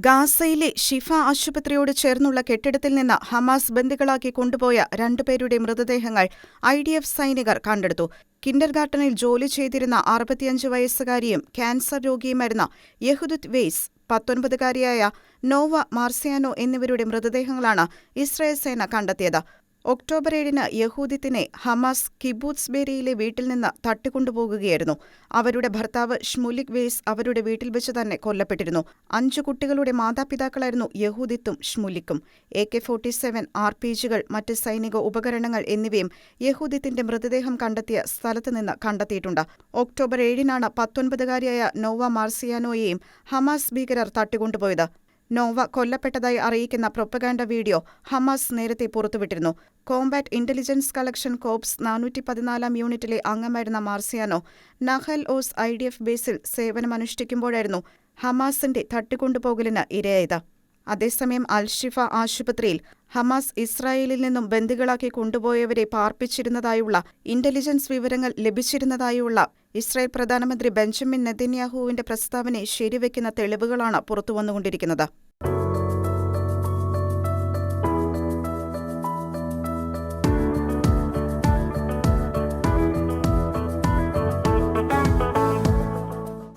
ഗാസയിലെ ഷിഫ ആശുപത്രിയോട് ചേർന്നുള്ള കെട്ടിടത്തിൽ നിന്ന് ഹമാസ് ബന്ദികളാക്കി കൊണ്ടുപോയ രണ്ടുപേരുടെ മൃതദേഹങ്ങൾ IDF സൈനികർ കണ്ടെടുത്തു. കിൻഡർഗാർട്ടനിൽ ജോലി ചെയ്തിരുന്ന 65 വയസ്സുകാരിയും ക്യാൻസർ രോഗിയുമായിരുന്ന യഹൂദിത്ത് വെയ്സ്, 19-കാരിയായ നോവ മാർസിയാനോ എന്നിവരുടെ മൃതദേഹങ്ങളാണ് ഇസ്രായേൽ സേന കണ്ടെത്തിയത്. ഒക്ടോബർ 7-ന് യഹൂദിത്തിനെ ഹമാസ് കിബൂത്സ് ബേരിയിലെ വീട്ടിൽ നിന്ന് തട്ടിക്കൊണ്ടുപോകുകയായിരുന്നു. അവരുടെ ഭർത്താവ് ഷ്മുലിക് വെയ്സ് അവരുടെ വീട്ടിൽ വെച്ച് തന്നെ കൊല്ലപ്പെട്ടിരുന്നു. 5 കുട്ടികളുടെ മാതാപിതാക്കളായിരുന്നു യഹൂദിത്തും ഷ്മുലിക്കും. AK-47 RPG-കൾ, മറ്റ് സൈനിക ഉപകരണങ്ങൾ എന്നിവയും യഹൂദിത്തിന്റെ മൃതദേഹം കണ്ടെത്തിയ സ്ഥലത്തുനിന്ന് കണ്ടെത്തിയിട്ടുണ്ട്. ഒക്ടോബർ 7-നാണ് 19-കാരിയായ നോവ മാർസിയാനോയെയും ഹമാസ് ഭീകരർ തട്ടിക്കൊണ്ടുപോയത്. നോവ കൊല്ലപ്പെട്ടതായി അറിയിക്കുന്ന പ്രൊപ്പഗാൻഡ വീഡിയോ ഹമാസ് നേരത്തെ പുറത്തുവിട്ടിരുന്നു. കോംബാറ്റ് ഇന്റലിജൻസ് കളക്ഷൻ കോർപ്സ് 414-ാം യൂണിറ്റിലെ അംഗമായിരുന്ന മാർസിയാനോ നഹൽ ഓസ് IDF ബേസിൽ സേവനമനുഷ്ഠിക്കുമ്പോഴായിരുന്നു ഹമാസിന്റെ തട്ടിക്കൊണ്ടുപോകലിന് ഇരയായത്. അതേസമയം അൽ-ഷിഫ ആശുപത്രിയിൽ ഹമാസ് ഇസ്രായേലിൽ നിന്നും ബന്ദികളാക്കി കൊണ്ടുപോയവരെ പാർപ്പിച്ചിരുന്നതായുള്ള ഇന്റലിജൻസ് വിവരങ്ങൾ ലഭിച്ചിരുന്നതായുള്ള ഇസ്രായേൽ പ്രധാനമന്ത്രി ബെഞ്ചമിൻ നെതന്യാഹുവിന്റെ പ്രസ്താവനയെ ശരിവെക്കുന്ന തെളിവുകളാണ് പുറത്തുവന്നുകൊണ്ടിരിക്കുന്നത്.